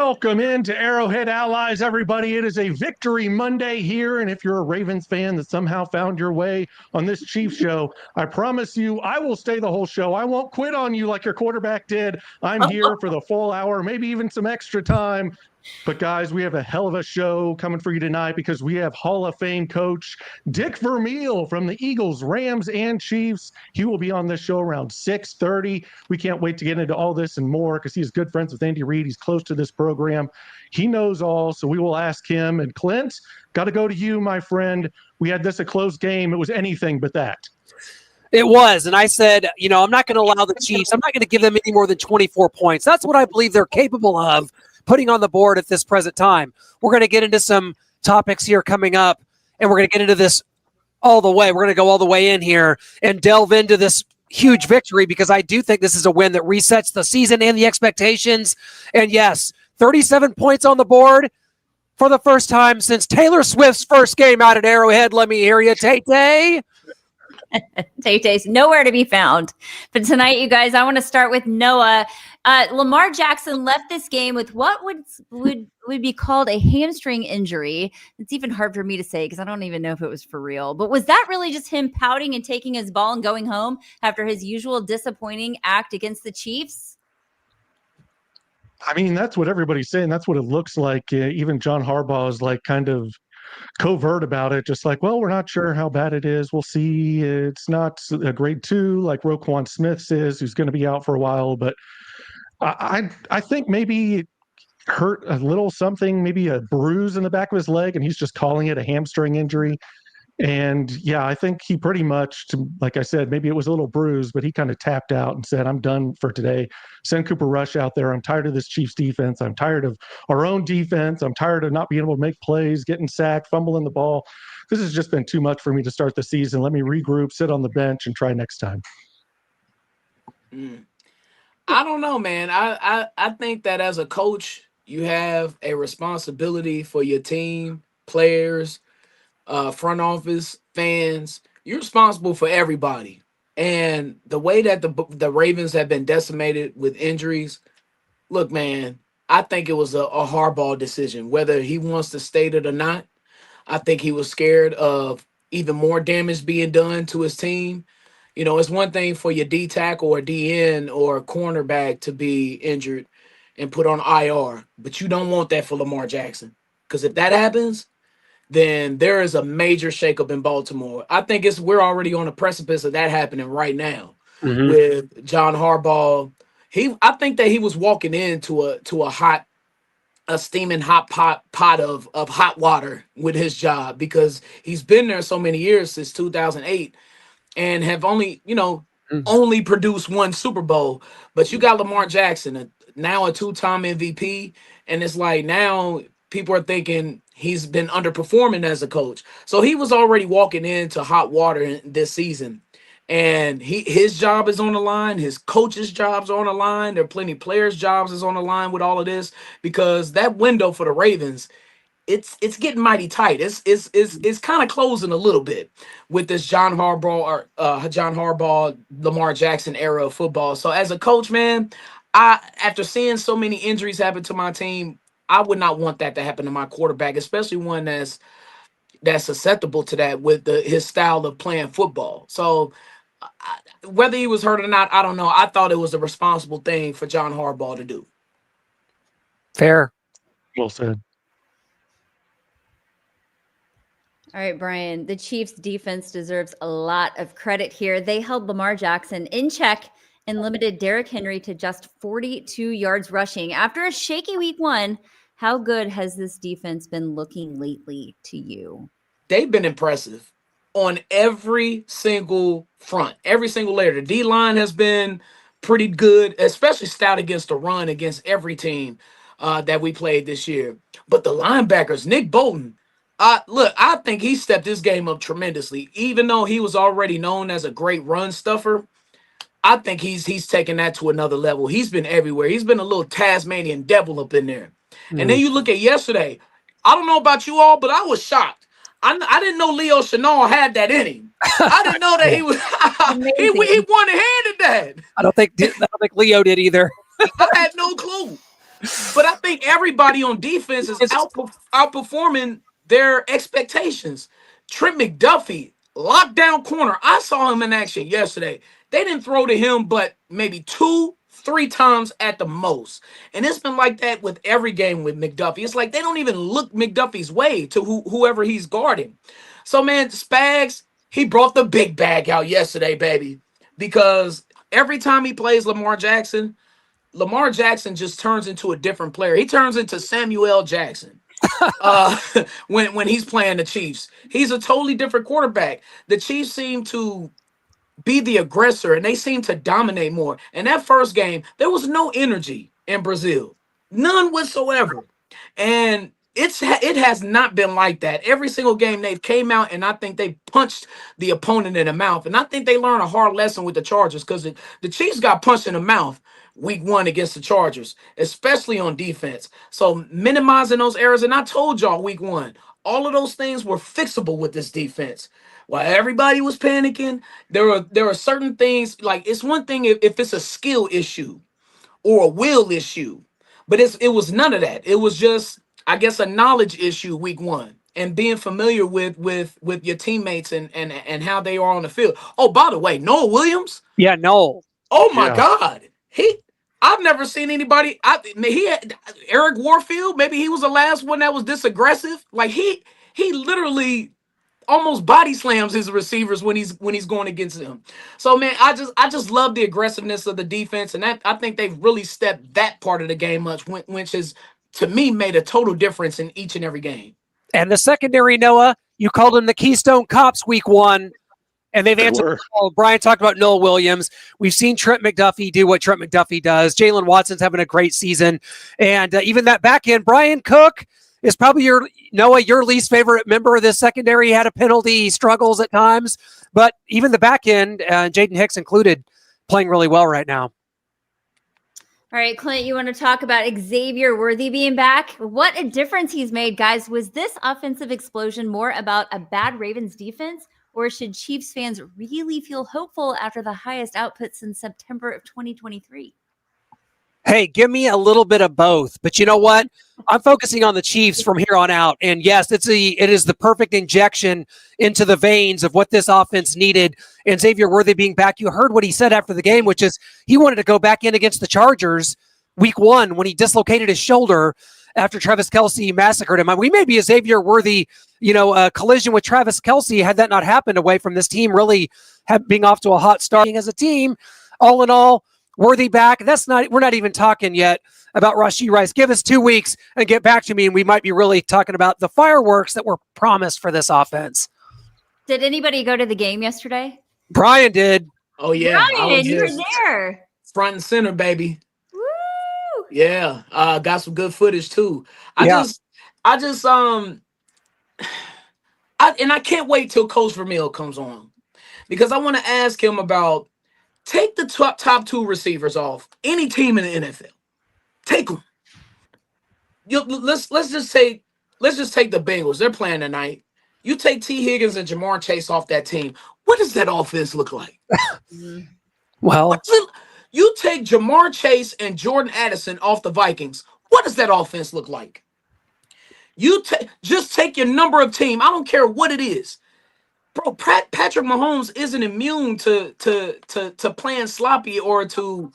Welcome into Arrowhead Allies, everybody. It is a Victory Monday here, and if you're a Ravens fan that somehow found your way on this Chiefs show, I promise you I will stay the whole show. I won't quit on you like your quarterback did. I'm here for the full hour, maybe even some extra time. But guys, we have a hell of a show coming for you tonight because we have Hall of Fame coach Dick Vermeil from the Eagles, Rams, and Chiefs. He will be on this show around 6:30. We can't wait to get into all this and more because he's good friends with Andy Reid. He's close to this program. He knows all, so we will ask him. And Clint, got to go to you, my friend. We had this a close game. It was anything but that. It was, and I said, I'm not going to allow the Chiefs. I'm not going to give them any more than 24 points. That's what I believe they're capable of putting on the board at this present time. We're going to get into some topics here coming up, and we're going to get into this all the way. We're going to go all the way in here and delve into this huge victory because I do think this is a win that resets the season and the expectations. And yes, 37 points on the board for the first time since Taylor Swift's first game out at Arrowhead. Let me hear you, Tay-Tay. Tay-Tay's nowhere to be found. But tonight, you guys, I want to start with Noah. Lamar Jackson left this game with what would be called a hamstring injury. It's even hard for me to say because I don't even know if it was for real. But was that really just him pouting and taking his ball and going home after his usual disappointing act against the Chiefs? I mean, that's what everybody's saying. That's what it looks like. Even John Harbaugh is like kind of covert about it, just like, well, we're not sure how bad it is. We'll see. It's not a grade 2 like Roquan Smith is, who's going to be out for a while. But I think maybe hurt a little something, maybe a bruise in the back of his leg, and he's just calling it a hamstring injury. And yeah, I think he pretty much, like I said, maybe it was a little bruised, but he kind of tapped out and said, I'm done for today. Send Cooper Rush out there. I'm tired of this Chiefs defense. I'm tired of our own defense. I'm tired of not being able to make plays, getting sacked, fumbling the ball. This has just been too much for me to start the season. Let me regroup, sit on the bench, and try next time. I don't know, man. I think that as a coach, you have a responsibility for your team, players, front office, fans. You're responsible for everybody. And the way that the Ravens have been decimated with injuries, look, man, I think it was a hardball decision, whether he wants to state it or not. I think he was scared of even more damage being done to his team. It's one thing for your D tackle or DN or cornerback to be injured and put on IR, but you don't want that for Lamar Jackson. Because if that happens, then there is a major shakeup in Baltimore. I think we're already on the precipice of that happening right now with John Harbaugh. I think that he was walking into a steaming hot pot of hot water with his job because he's been there so many years since 2008 and have only produced one Super Bowl. But you got Lamar Jackson, now a 2-time MVP, and it's like now people are thinking he's been underperforming as a coach. So he was already walking into hot water this season. And his job is on the line. His coach's job's on the line. There are plenty of players' jobs is on the line with all of this because that window for the Ravens, it's getting mighty tight. It's kind of closing a little bit with this John Harbaugh, Lamar Jackson era of football. So as a coach, man, after seeing so many injuries happen to my team, I would not want that to happen to my quarterback, especially one that's susceptible to that with his style of playing football. So whether he was hurt or not, I don't know. I thought it was a responsible thing for John Harbaugh to do. Fair. Well said. All right, Brian, the Chiefs defense deserves a lot of credit here. They held Lamar Jackson in check and limited Derrick Henry to just 42 yards rushing. After a shaky week 1, how good has this defense been looking lately to you? They've been impressive on every single front, every single layer. The D-line has been pretty good, especially stout against the run against every team that we played this year. But the linebackers, Nick Bolton, I think he stepped his game up tremendously. Even though he was already known as a great run stuffer, I think he's taken that to another level. He's been everywhere. He's been a little Tasmanian devil up in there. And then you look at yesterday. I don't know about you all, but I was shocked. I didn't know Leo Chenal had that in him. I didn't know that he was. he won a hand at that. I don't think Leo did either. I had no clue. But I think everybody on defense is outperforming their expectations. Trent McDuffie, lockdown corner. I saw him in action yesterday. They didn't throw to him but maybe 2-3 times at the most. And it's been like that with every game with McDuffie. It's like they don't even look McDuffie's way to whoever he's guarding. So, man, Spags, he brought the big bag out yesterday, baby. Because every time he plays Lamar Jackson just turns into a different player. He turns into Samuel Jackson uh, when he's playing the Chiefs. He's a totally different quarterback. The Chiefs seem to be the aggressor, and they seem to dominate more. In that first game, there was no energy in Brazil, none whatsoever. And it has not been like that. Every single game they've came out, and I think they punched the opponent in the mouth. And I think they learned a hard lesson with the Chargers, because the Chiefs got punched in the mouth week 1 against the Chargers, especially on defense. So minimizing those errors, and I told y'all week 1, all of those things were fixable with this defense. While everybody was panicking, there were certain things, like it's one thing if it's a skill issue or a will issue, but it was none of that. It was just, I guess, a knowledge issue week 1, and being familiar with your teammates and how they are on the field. Oh, by the way, Noah Williams. Yeah, no. Oh my God, I've never seen anybody. He had Eric Warfield. Maybe he was the last one that was this aggressive. Like he literally almost body slams his receivers when he's going against them. So, man, I just love the aggressiveness of the defense, and I think they've really stepped that part of the game up, which has, to me, made a total difference in each and every game. And the secondary, Noah, you called them the Keystone Cops week 1, and they've answered. Brian talked about Noah Williams. We've seen Trent McDuffie do what Trent McDuffie does. Jalen Watson's having a great season, and even that back end, Brian Cook is probably your least favorite member of this secondary. He had a penalty. He struggles at times. But even the back end, Jaden Hicks included, playing really well right now. All right, Clint, you want to talk about Xavier Worthy being back? What a difference he's made, guys. Was this offensive explosion more about a bad Ravens defense, or should Chiefs fans really feel hopeful after the highest output since September of 2023? Hey, give me a little bit of both. But you know what? I'm focusing on the Chiefs from here on out. And yes, it is the perfect injection into the veins of what this offense needed. And Xavier Worthy being back, you heard what he said after the game, which is he wanted to go back in against the Chargers week 1 when he dislocated his shoulder after Travis Kelce massacred him. We may be a Xavier Worthy, collision with Travis Kelce had that not happened away from this team really being off to a hot start as a team. All in all, Worthy back. We're not even talking yet about Rashee Rice. Give us 2 weeks and get back to me, and we might be really talking about the fireworks that were promised for this offense. Did anybody go to the game yesterday? Brian did. Oh yeah, Brian, you were there. Front and center, baby. Woo! Yeah, got some good footage too. I can't wait till Coach Vermeil comes on, because I want to ask him about. Take the top 2 receivers off any team in the NFL. Take them. Let's just take the Bengals. They're playing tonight. You take T. Higgins and Jamar Chase off that team. What does that offense look like? Well, you take Jamar Chase and Jordan Addison off the Vikings. What does that offense look like? Just take your number of team. I don't care what it is. Bro, Patrick Mahomes isn't immune to playing sloppy or to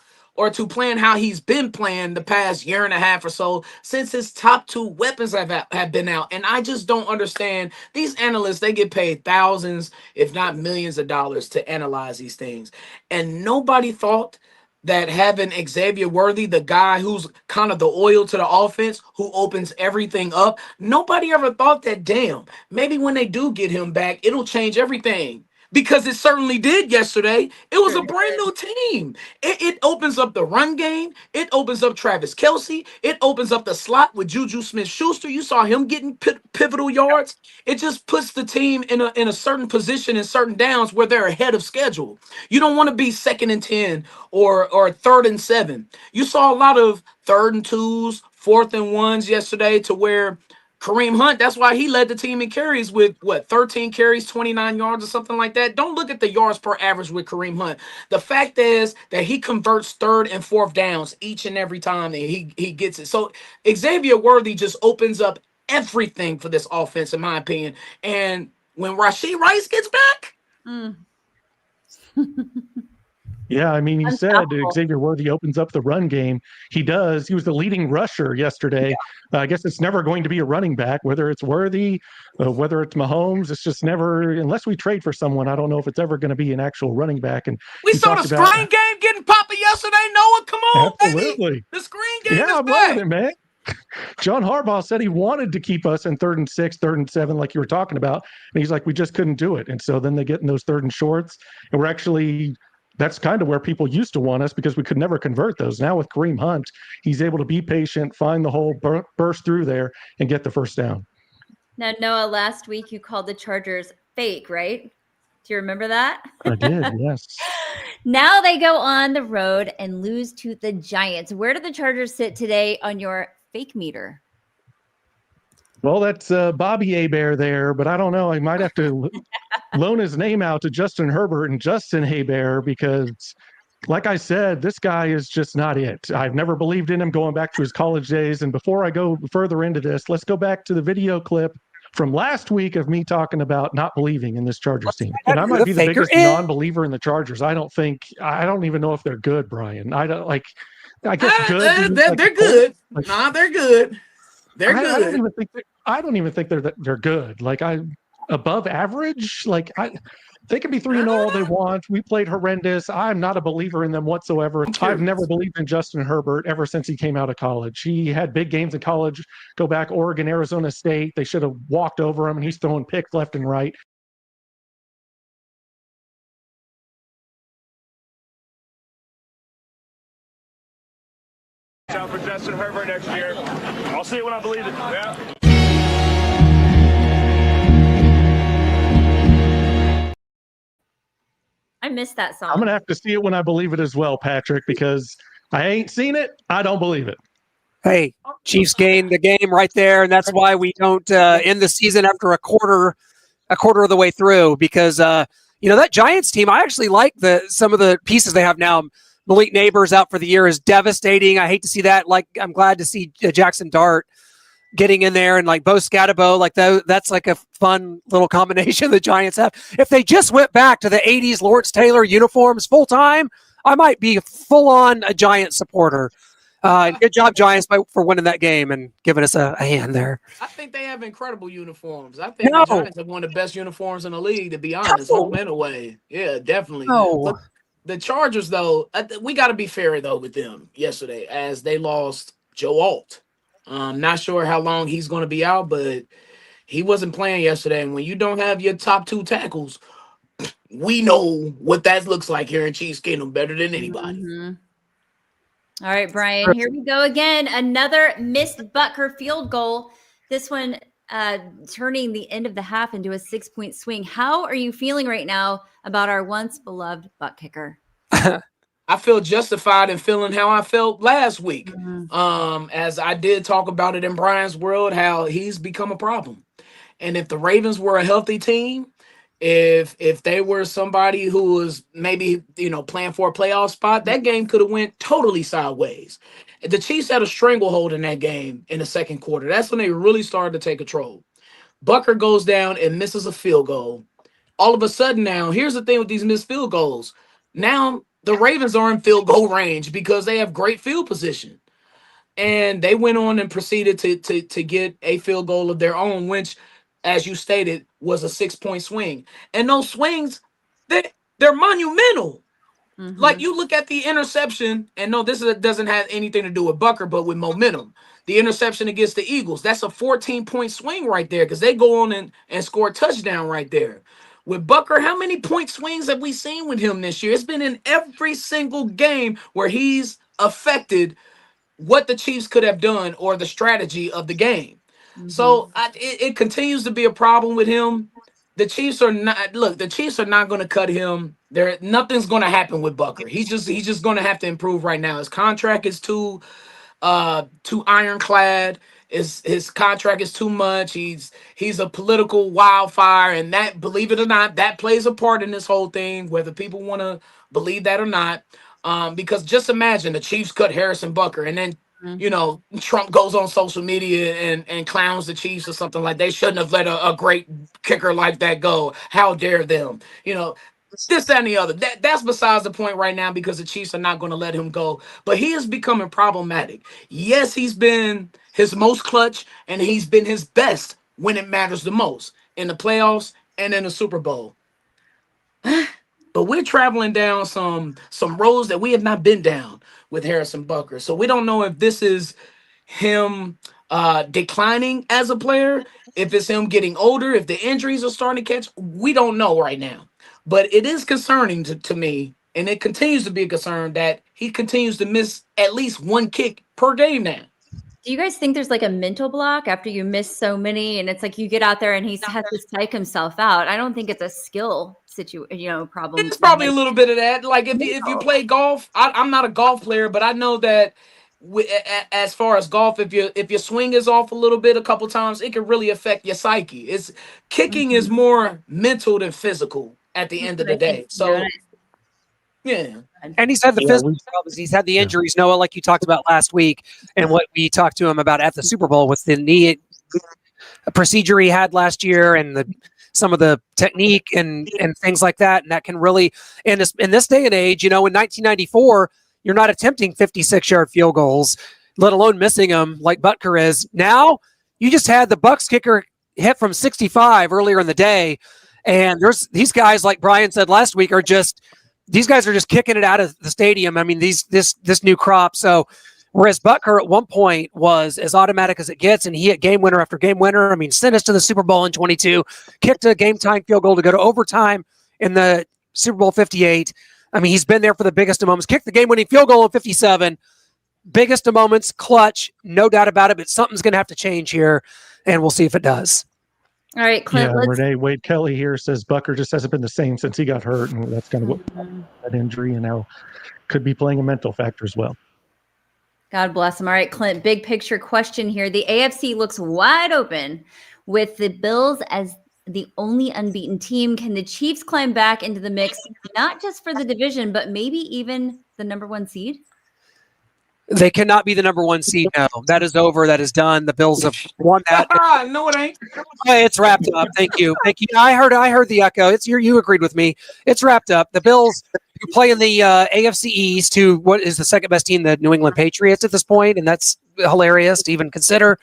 playing how he's been playing the past year and a half or so since his top 2 weapons have been out. And I just don't understand. These analysts, they get paid thousands, if not millions of dollars to analyze these things. And nobody thought that having Xavier Worthy, the guy who's kind of the oil to the offense, who opens everything up, nobody ever thought that, damn, maybe when they do get him back, it'll change everything. Because it certainly did yesterday. It was a brand new team. It opens up the run game. It opens up Travis Kelce. It opens up the slot with Juju Smith-Schuster. You saw him getting pivotal yards. It just puts the team in a certain position in certain downs where they're ahead of schedule. You don't want to be 2nd and 10 or 3rd and 7. You saw a lot of 3rd and 2s, 4th and 1s yesterday, to where Kareem Hunt, that's why he led the team in carries with 13 carries, 29 yards or something like that. Don't look at the yards per average with Kareem Hunt. The fact is that he converts 3rd and 4th downs each and every time that he gets it. So Xavier Worthy just opens up everything for this offense, in my opinion. And when Rashee Rice gets back, Yeah, I mean, he said Unstoppable. Xavier Worthy opens up the run game. He does. He was the leading rusher yesterday. I guess it's never going to be a running back, whether it's Worthy, whether it's Mahomes. It's just never, unless we trade for someone, I don't know if it's ever going to be an actual running back. And we he saw the talked about screen game getting popping yesterday. Noah, come on, baby. absolutely. The screen game Yeah, is I'm back. loving it, man. John Harbaugh said he wanted to keep us in 3rd and 6, 3rd and 7, like you were talking about. And he's like, we just couldn't do it. And so then they get in those 3rd and shorts. And we're actually, that's kind of where people used to want us because we could never convert those. Now with Kareem Hunt, he's able to be patient, find the hole, burst through there, and get the first down. Now, Noah, last week you called the Chargers fake, right? Do you remember that? I did, yes. Now they go on the road and lose to the Giants. Where do the Chargers sit today on your fake meter? Well, that's Bobby Hebert there, but I don't know. I might have to loan his name out to Justin Herbert and Justin Hebert because, like I said, this guy is just not it. I've never believed in him going back to his college days. And before I go further into this, let's go back to the video clip from last week of me talking about not believing in this Chargers team. And I might be the biggest non-believer in the Chargers. I don't even know if they're good, Brian. I guess good. They're good. Nah, they're good. They're good. I don't even think they're good. Like above average. Like they can be 3-0 all they want. We played horrendous. I'm not a believer in them whatsoever. I've never believed in Justin Herbert ever since he came out of college. He had big games in college. Go back, Oregon, Arizona State. They should have walked over him, and he's throwing picks left and right. Out for Justin Herbert next year. I'll see it when I believe it. Yeah. I missed that song. I'm going to have to see it when I believe it as well, Patrick, because I ain't seen it. I don't believe it. Hey, Chiefs gained the game right there, and that's why we don't end the season after a quarter of the way through because that Giants team, I actually like some of the pieces they have now. Malik Neighbors out for the year is devastating. I hate to see that. Like, I'm glad to see Jackson Dart getting in there and like Bo Scatabo, like that's like a fun little combination the Giants have. If they just went back to the 80s Lawrence Taylor uniforms full time, I might be full on a Giant supporter. Good job, Giants, for winning that game and giving us a hand there. I think they have incredible uniforms. I think the Giants have one of the best uniforms in the league, to be honest, home and away. Yeah, definitely. But the Chargers, though, we got to be fair, though, with them yesterday as they lost Joe Alt. Not sure how long he's going to be out, but he wasn't playing yesterday. And when you don't have your top 2 tackles, we know what that looks like here in Chiefs Kingdom better than anybody. All right, Brian, here we go again. Another missed Butker field goal. This one turning the end of the half into a 6-point swing. How are you feeling right now about our once beloved butt kicker? I feel justified in feeling how I felt last week. As I did talk about it in Brian's world, how he's become a problem. And if the Ravens were a healthy team, if they were somebody who was maybe, playing for a playoff spot, that game could have went totally sideways. The Chiefs had a stranglehold in that game in the second quarter. That's when they really started to take control. Butker goes down and misses a field goal. All of a sudden now, here's the thing with these missed field goals. Now the Ravens are in field goal range because they have great field position. And they went on and proceeded to get a field goal of their own, which, as you stated, was a 6-point swing. And those swings, they're monumental. Like, you look at the interception, and no, this doesn't have anything to do with Butker, but with momentum. The interception against the Eagles, that's a 14-point swing right there because they go on and score a touchdown right there. With Butker, how many point swings have we seen with him this year? It's been in every single game where he's affected what the Chiefs could have done or the strategy of the game. So it continues to be a problem with him. The Chiefs are not going to cut him. Nothing's going to happen with Butker. He's just going to have to improve right now. His contract is too ironclad. his contract is too much. He's a political wildfire, and that, believe it or not, that plays a part in this whole thing, whether people want to believe that or not. Because just imagine the Chiefs cut Harrison Butker, and then Trump goes on social media and clowns the Chiefs or something like they shouldn't have let a great kicker like that go. How dare them? This, that, and the other. That's besides the point right now, because the Chiefs are not going to let him go. But he is becoming problematic. Yes, he's been his most clutch, and he's been his best when it matters the most, in the playoffs and in the Super Bowl. But we're traveling down some roads that we have not been down with Harrison Butker. So we don't know if this is him declining as a player, if it's him getting older, if the injuries are starting to catch. We don't know right now. But it is concerning to me, and it continues to be a concern, that he continues to miss at least one kick per game now. Do you guys think there's like a mental block after you miss so many, and it's like you get out there and he has to psych himself out? I don't think it's a skill problem. It's probably a little bit of that. Like if you play golf, I'm not a golf player, but I know that as far as golf, if your swing is off a little bit a couple times, it can really affect your psyche. Kicking is more mental than physical at the end of the day. So yeah. And he's had the physical problems. He's had the injuries, Noah, like you talked about last week, and what we talked to him about at the Super Bowl with the knee procedure he had last year, and some of the technique and things like that. And that can really, in this day and age, in 1994, you're not attempting 56-yard field goals, let alone missing them like Butker is. Now, you just had the Bucs kicker hit from 65 earlier in the day, and there's these guys, like Brian said last week, these guys are just kicking it out of the stadium. I mean, this new crop. So whereas Butker at one point was as automatic as it gets, and he hit game winner after game winner. I mean, sent us to the Super Bowl in 22, kicked a game-tying field goal to go to overtime in the Super Bowl 58. I mean, he's been there for the biggest of moments. Kicked the game-winning field goal in 57. Biggest of moments, clutch, no doubt about it, but something's going to have to change here, and we'll see if it does. All right, Clint. Renee Wade Kelly here says Butker just hasn't been the same since he got hurt, and that's kind of what that injury, and now could be playing a mental factor as well. God bless him. All right, Clint, big picture question here. The AFC looks wide open with the Bills as the only unbeaten team. Can the Chiefs climb back into the mix, not just for the division, but maybe even the number one seed? They cannot be the number one seed now. That is over. That is done. The Bills have won that. No, it ain't. It's wrapped up. Thank you. I heard the echo. You agreed with me. It's wrapped up. The Bills, who play in the AFC East, to what is the second best team, the New England Patriots at this point, and that's hilarious to even consider.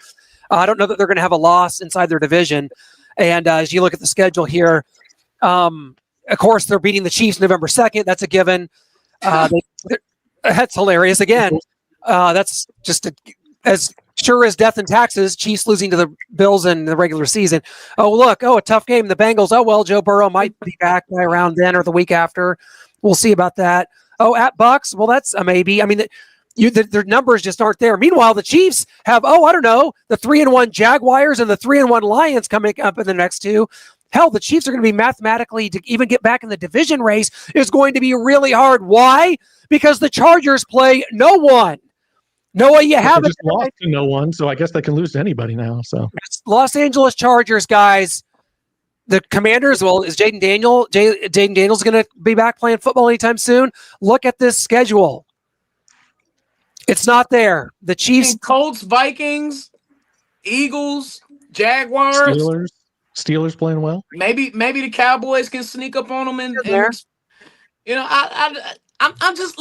I don't know that they're going to have a loss inside their division. And as you look at the schedule here, of course, they're beating the Chiefs November 2nd. That's a given. That's hilarious. Again, that's just as sure as death and taxes. Chiefs losing to the Bills in the regular season. A tough game. The Bengals. Oh, well, Joe Burrow might be back by around then or the week after. We'll see about that. Oh, at Bucks. Well, that's a maybe. I mean, their numbers just aren't there. Meanwhile, the Chiefs have, the 3-1 Jaguars and the 3-1 Lions coming up in the next two. Hell, the Chiefs are going to be mathematically, to even get back in the division race is going to be really hard. Why? Because the Chargers play no one. Noah, you have just lost to no one, so I guess they can lose to anybody now. So it's Los Angeles Chargers, guys. The Commanders, is Jaden Daniels going to be back playing football anytime soon? Look at this schedule. It's not there. The Chiefs, Colts, Vikings, Eagles, Jaguars, Steelers playing well. Maybe the Cowboys can sneak up on them, and I'm just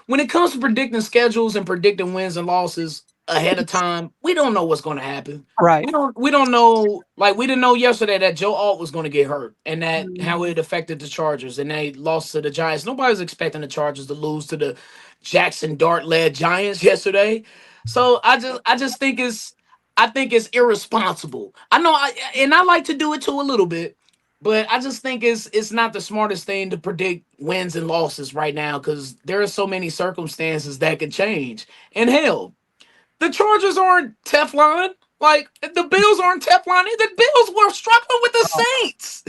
when it comes to predicting schedules and predicting wins and losses ahead of time, we don't know what's going to happen. Right. We don't know. Like, we didn't know yesterday that Joe Alt was going to get hurt, and that how it affected the Chargers, and they lost to the Giants. Nobody was expecting the Chargers to lose to the Jackson Dart-led Giants yesterday. So I just think it's irresponsible. I know, I like to do it too a little bit, but I just think it's not the smartest thing to predict wins and losses right now, because there are so many circumstances that could change. And hell, the Chargers aren't Teflon. Like, the Bills aren't Teflon. The Bills were struggling with the Saints.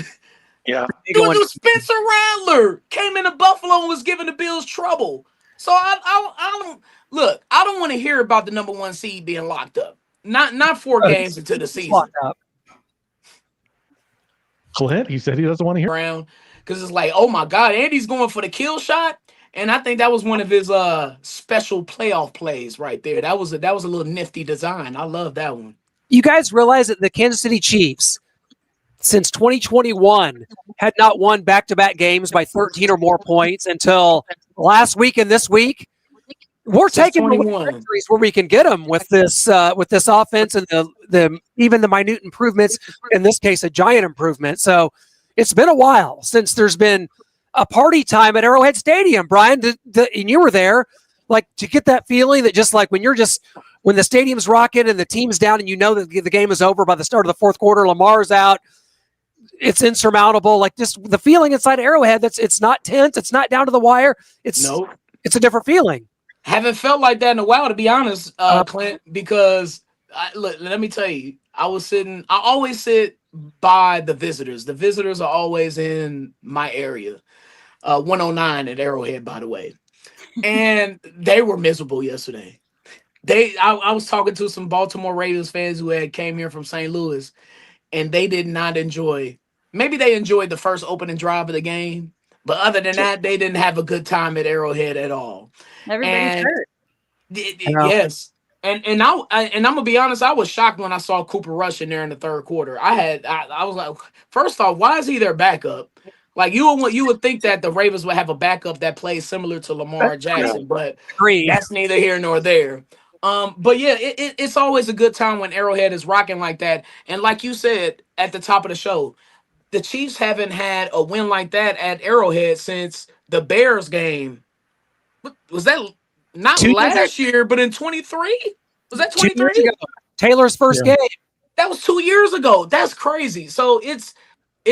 Yeah. Dude, Spencer Rattler came into Buffalo and was giving the Bills trouble. So I don't want to hear about the number one seed being locked up. not 4 games into the season. Locked up. Clint, he said he doesn't want to hear. Around because it's like, oh my God, Andy's going for the kill shot. And I think that was one of his special playoff plays right there. That was a little nifty design. I love that one. You guys realize that the Kansas City Chiefs, since 2021, had not won back-to-back games by 13 or more points until last week and this week. We're taking victories where we can get them with this offense and the even the minute improvements. In this case, a giant improvement. So it's been a while since there's been a party time at Arrowhead Stadium. Brian, and you were there, like to get that feeling that just like when the stadium's rocking and the team's down and you know that the game is over by the start of the fourth quarter, Lamar's out, it's insurmountable. Like just the feeling inside Arrowhead, it's not tense, it's not down to the wire. It's a different feeling. Haven't felt like that in a while, to be honest, Clint, because look, let me tell you, I always sit by the visitors. The visitors are always in my area. 109 at Arrowhead, by the way. And they were miserable yesterday. I was talking to some Baltimore Ravens fans who had came here from St. Louis, and they did not enjoy. Maybe they enjoyed the first opening drive of the game, but other than that, they didn't have a good time at Arrowhead at all. Everybody's hurt. Yes. And I'm gonna be honest, I was shocked when I saw Cooper Rush in there in the third quarter. I was like, first off, why is he their backup? Like you would think that the Ravens would have a backup that plays similar to Lamar Jackson, but that's neither here nor there. But yeah, it's always a good time when Arrowhead is rocking like that. And like you said at the top of the show, the Chiefs haven't had a win like that at Arrowhead since the Bears game. Was that not last year, but in 23? Was that 23? Taylor's first game. That was 2 years ago. That's crazy. So it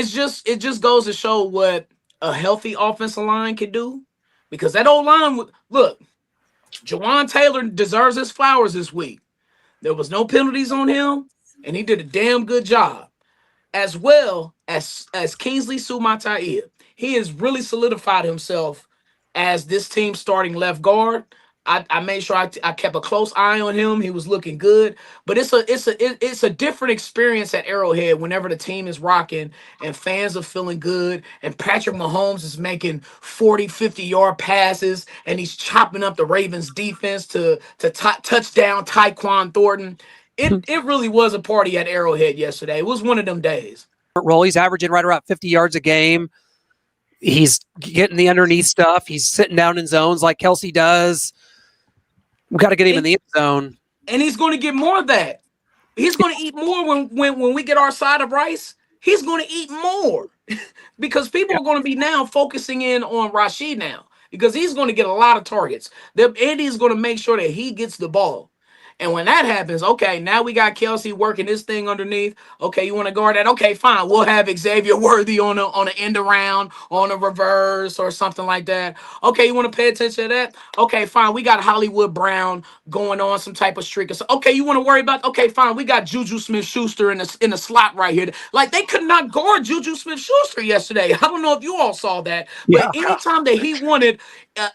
just goes to show what a healthy offensive line can do. Because that old line, look, Jawan Taylor deserves his flowers this week. There was no penalties on him, and he did a damn good job. As well as Kingsley Sumatai. He has really solidified himself as this team's starting left guard. I made sure I kept a close eye on him. He was looking good, but it's a different experience at Arrowhead whenever the team is rocking and fans are feeling good and Patrick Mahomes is making 40, 50-yard passes and he's chopping up the Ravens defense to touchdown Tyquan Thornton. It really was a party at Arrowhead yesterday. It was one of them days. He's averaging right around 50 yards a game. He's getting the underneath stuff. He's sitting down in zones like Kelsey does. We've got to get him in the end zone. And he's going to get more of that. He's going to eat more when we get our side of rice. He's going to eat more because people are going to be now focusing in on Rashid now because he's going to get a lot of targets. Andy's going to make sure that he gets the ball. And when that happens, okay, now we got Kelsey working this thing underneath. Okay, you want to guard that? Okay, fine. We'll have Xavier Worthy on an end around, on a reverse or something like that. Okay, you want to pay attention to that? Okay, fine. We got Hollywood Brown going on some type of streak. Okay, you want to worry about? Okay, fine. We got Juju Smith-Schuster in the slot right here. Like they could not guard Juju Smith-Schuster yesterday. I don't know if you all saw that, but anytime that he wanted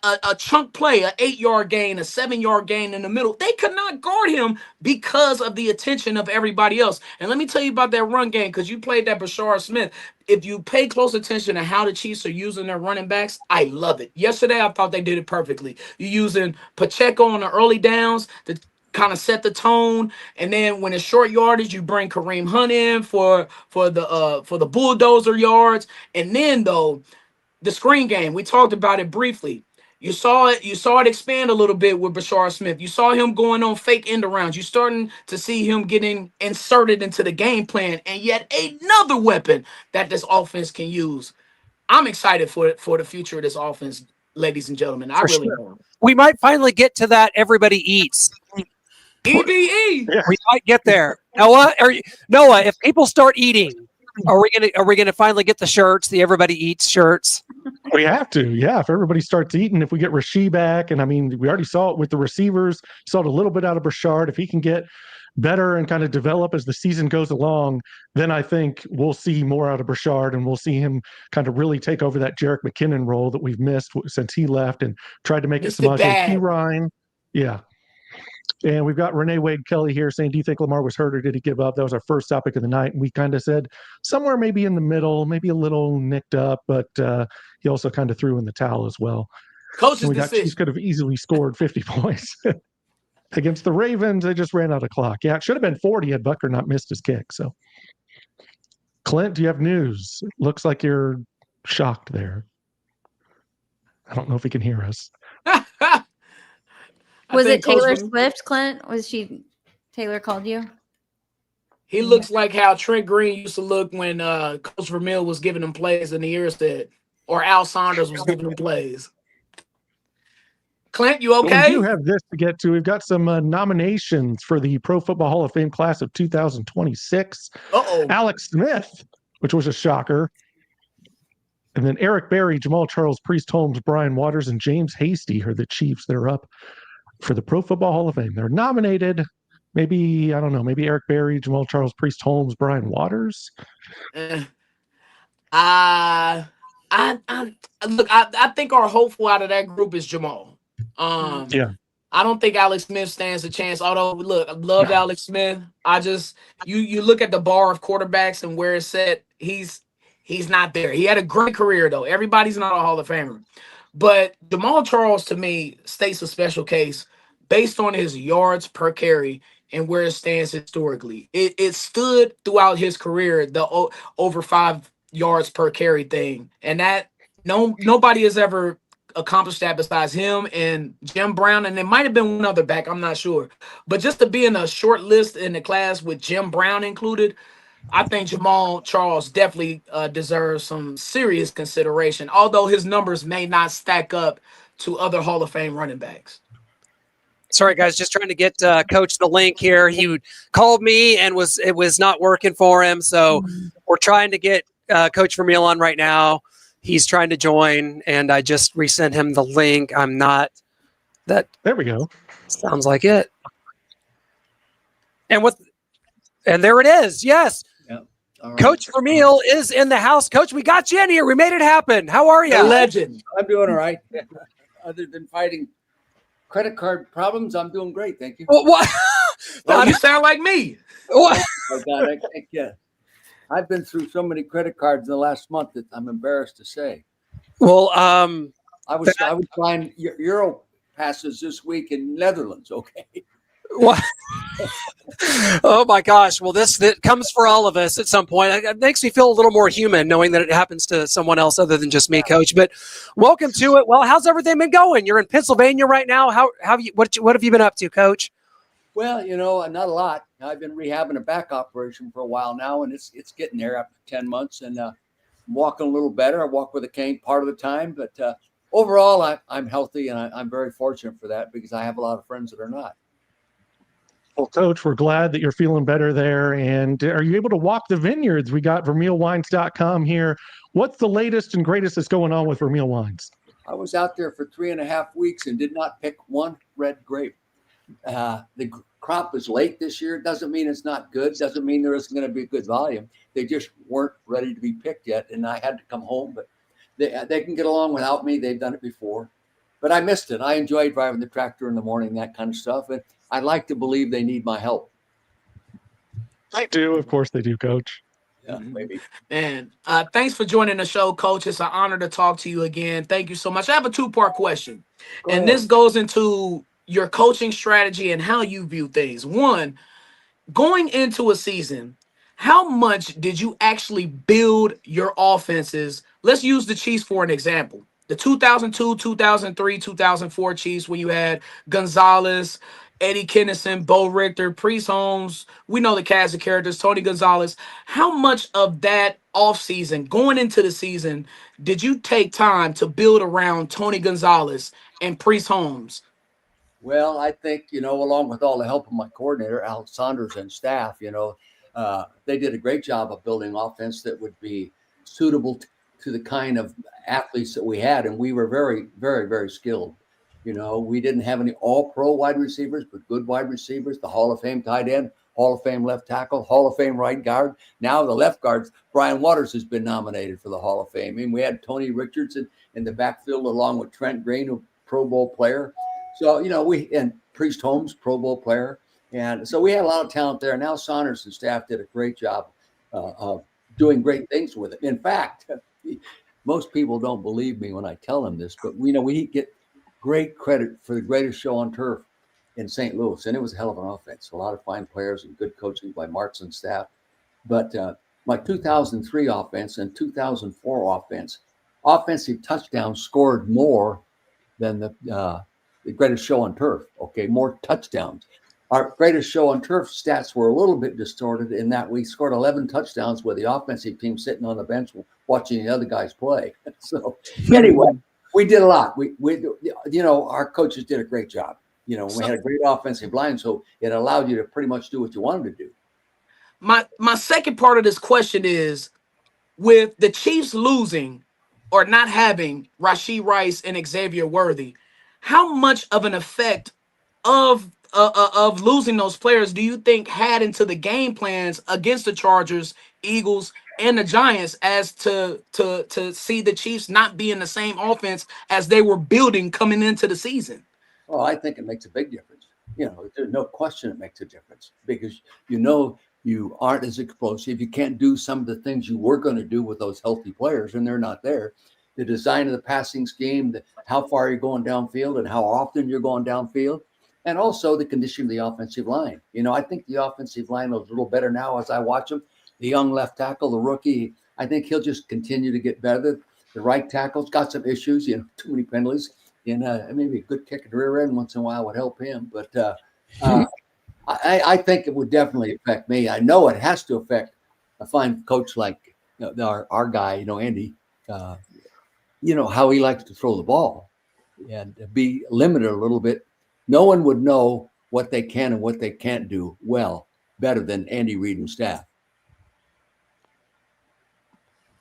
a chunk play, an 8-yard gain, a 7-yard gain in the middle, they could not guard him because of the attention of everybody else. And let me tell you about that run game, because you played that Bashar Smith. If you pay close attention to how the Chiefs are using their running backs, I love it. Yesterday, I thought they did it perfectly. You're using Pacheco on the early downs to kind of set the tone, and then when it's short yardage, you bring Kareem Hunt in for the bulldozer yards, and then though the screen game, we talked about it briefly. You saw it expand a little bit with Bashar Smith. You saw him going on fake end arounds. You're starting to see him getting inserted into the game plan, and yet another weapon that this offense can use. I'm excited for the future of this offense, ladies and gentlemen. I really am. We might finally get to that everybody eats. EBE. We might get there. Noah, if people start eating, are we gonna finally get the shirts, the everybody eats shirts? We have to, yeah. If everybody starts eating, if we get Rashid back, and I mean, we already saw it with the receivers, saw it a little bit out of Brashard. If he can get better and kind of develop as the season goes along, then I think we'll see more out of Brashard, and we'll see him kind of really take over that Jerick McKinnon role that we've missed since he left and tried to make it Samaje Perine. Yeah. And we've got Renee Wade Kelly here saying, do you think Lamar was hurt or did he give up? That was our first topic of the night. And we kind of said somewhere maybe in the middle, maybe a little nicked up, but he also kind of threw in the towel as well. Coach's Chiefs decision. could have easily scored 50 points. Against the Ravens, they just ran out of clock. Yeah, it should have been 40 had Butker not missed his kick. So, Clint, do you have news? It looks like you're shocked there. I don't know if he can hear us. Was it Taylor Swift, Clint? Taylor called you? He looks like how Trent Green used to look when Coach Vermeil was giving him plays in the Earstead, or Al Saunders was giving him plays. Clint, you okay? Well, we do have this to get to. We've got some nominations for the Pro Football Hall of Fame class of 2026. Alex Smith, which was a shocker. And then Eric Berry, Jamal Charles, Priest Holmes, Brian Waters, and James Hasty are the Chiefs that are up for the Pro Football Hall of Fame. They're nominated. Maybe, I don't know, maybe Eric Berry, Jamal Charles, Priest Holmes, Brian Waters. Look, I think our hopeful out of that group is Jamal. Yeah. I don't think Alex Smith stands a chance. Although, look, I loved Alex Smith. I just you look at the bar of quarterbacks and where it's set, he's not there. He had a great career though. Everybody's not a Hall of Famer. But Jamal Charles, to me, states a special case based on his yards per carry and where it stands historically. It stood throughout his career, the over 5 yards per carry thing. And that nobody has ever accomplished that besides him and Jim Brown. And there might have been one other back, I'm not sure. But just to be in a short list in the class with Jim Brown included, I think Jamal Charles definitely deserves some serious consideration, although his numbers may not stack up to other Hall of Fame running backs. Sorry, guys, just trying to get Coach the link here. He called me and it was not working for him, so we're trying to get Coach Vermeil on right now. He's trying to join, and I just resent him the link. I'm not that. There we go. Sounds like it. And there it is. Yes. Yep. Right. Coach Vermeil is in the house. Coach, we got you in here. We made it happen. How are you? A legend. I'm doing all right. Other than fighting credit card problems, I'm doing great. Thank you. What? Well, you sound like me. What? Oh, God, I've been through so many credit cards in the last month that I'm embarrassed to say. Well, I was buying Euro passes this week in Netherlands. Okay. What? Oh my gosh! Well, that comes for all of us at some point. It makes me feel a little more human knowing that it happens to someone else other than just me, Coach. But welcome to it. Well, how's everything been going? You're in Pennsylvania right now. What have you been up to, Coach? Well, not a lot. I've been rehabbing a back operation for a while now, and it's getting there after 10 months, and I'm walking a little better. I walk with a cane part of the time, but overall, I'm healthy, and I'm very fortunate for that because I have a lot of friends that are not. Well, Coach, we're glad that you're feeling better there. And are you able to walk the vineyards? We got VermeilWines.com here. What's the latest and greatest that's going on with Vermeil Wines? I was out there for 3.5 weeks and did not pick one red grape. The crop is late this year. Doesn't mean it's not good. Doesn't mean there isn't going to be good volume. They just weren't ready to be picked yet, and I had to come home. But they can get along without me. They've done it before. But I missed it. I enjoy driving the tractor in the morning, that kind of stuff. And I like to believe they need my help. They do. Of course they do, Coach. Yeah, maybe. And thanks for joining the show, Coach. It's an honor to talk to you again. Thank you so much. I have a 2-part question. This goes into your coaching strategy and how you view things. One, going into a season, how much did you actually build your offenses? Let's use the Chiefs for an example. The 2002, 2003, 2004 Chiefs, when you had Gonzalez, Eddie Kennison, Bo Richter, Priest Holmes. We know the cast of characters, Tony Gonzalez. How much of that offseason, going into the season, did you take time to build around Tony Gonzalez and Priest Holmes? Well, I think, along with all the help of my coordinator, Alex Saunders, and staff, they did a great job of building offense that would be suitable to the kind of athletes that we had. And we were very, very, very skilled. We didn't have any all-pro wide receivers, but good wide receivers, the Hall of Fame tight end, Hall of Fame left tackle, Hall of Fame right guard. Now the left guards, Brian Waters has been nominated for the Hall of Fame. And we had Tony Richardson in the backfield along with Trent Green, a Pro Bowl player. So, and Priest Holmes, Pro Bowl player. And so we had a lot of talent there. Now Saunders and staff did a great job of doing great things with it. In fact, most people don't believe me when I tell them this, but we get great credit for the greatest show on turf in St. Louis. And it was a hell of an offense. A lot of fine players and good coaching by Marks and staff. But my 2003 offense and 2004 offense, offensive touchdowns scored more than the greatest show on turf. Okay, more touchdowns. Our greatest show on turf stats were a little bit distorted in that we scored 11 touchdowns with the offensive team sitting on the bench watching the other guys play. So anyway, we did a lot. Our coaches did a great job. We had a great offensive line, so it allowed you to pretty much do what you wanted to do. My second part of this question is, with the Chiefs losing or not having Rashee Rice and Xavier Worthy, how much of an effect of losing those players do you think had into the game plans against the Chargers, Eagles, and the Giants as to see the Chiefs not be in the same offense as they were building coming into the season? Well, I think it makes a big difference. There's no question it makes a difference because you aren't as explosive. You can't do some of the things you were going to do with those healthy players, and they're not there. The design of the passing scheme, how far you're going downfield and how often you're going downfield, and also the condition of the offensive line. I think the offensive line is a little better now as I watch them. The young left tackle, the rookie, I think he'll just continue to get better. The right tackle's got some issues, too many penalties, and maybe a good kick at the rear end once in a while would help him. But I think it would definitely affect me. I know it has to affect a fine coach like our guy, Andy, how he likes to throw the ball and be limited a little bit. No one would know what they can and what they can't do better than Andy Reid and staff.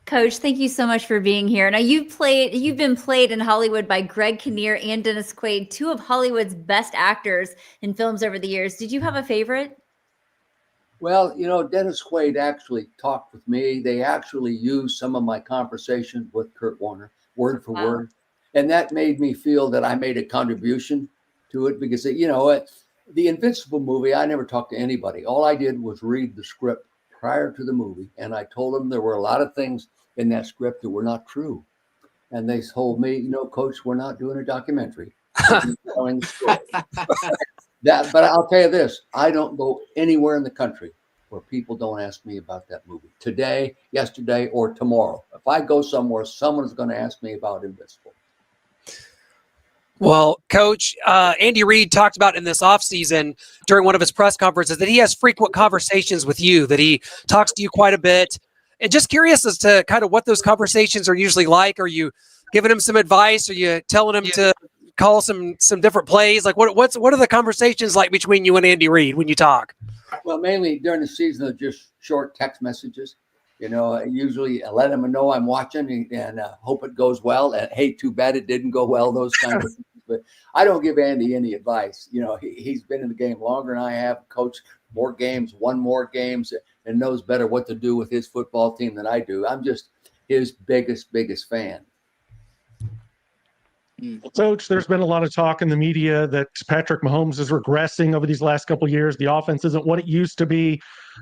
Coach, thank you so much for being here. Now you've been played in Hollywood by Greg Kinnear and Dennis Quaid, two of Hollywood's best actors in films over the years. Did you have a favorite? Well, Dennis Quaid actually talked with me. They actually used some of my conversations with Kurt Warner, word for word. And that made me feel that I made a contribution to it because, the Invincible movie, I never talked to anybody. All I did was read the script prior to the movie. And I told them there were a lot of things in that script that were not true. And they told me, Coach, we're not doing a documentary. We're telling the story. But I'll tell you this, I don't go anywhere in the country where people don't ask me about that movie today, yesterday, or tomorrow. If I go somewhere, someone's going to ask me about Invincible. Well, Coach, Andy Reid talked about in this offseason during one of his press conferences that he has frequent conversations with you, that he talks to you quite a bit. And just curious as to kind of what those conversations are usually like. Are you giving him some advice? Are you telling him to call some different plays? Like what are the conversations like between you and Andy Reid when you talk? Well, mainly during the season, they're just short text messages. Usually I let him know I'm watching and hope it goes well. And hey, too bad it didn't go well. Those kinds of things. But I don't give Andy any advice. He's been in the game longer than I have, coached more games, won more games, and knows better what to do with his football team than I do. I'm just his biggest fan. Coach, there's been a lot of talk in the media that Patrick Mahomes is regressing over these last couple of years. The offense isn't what it used to be.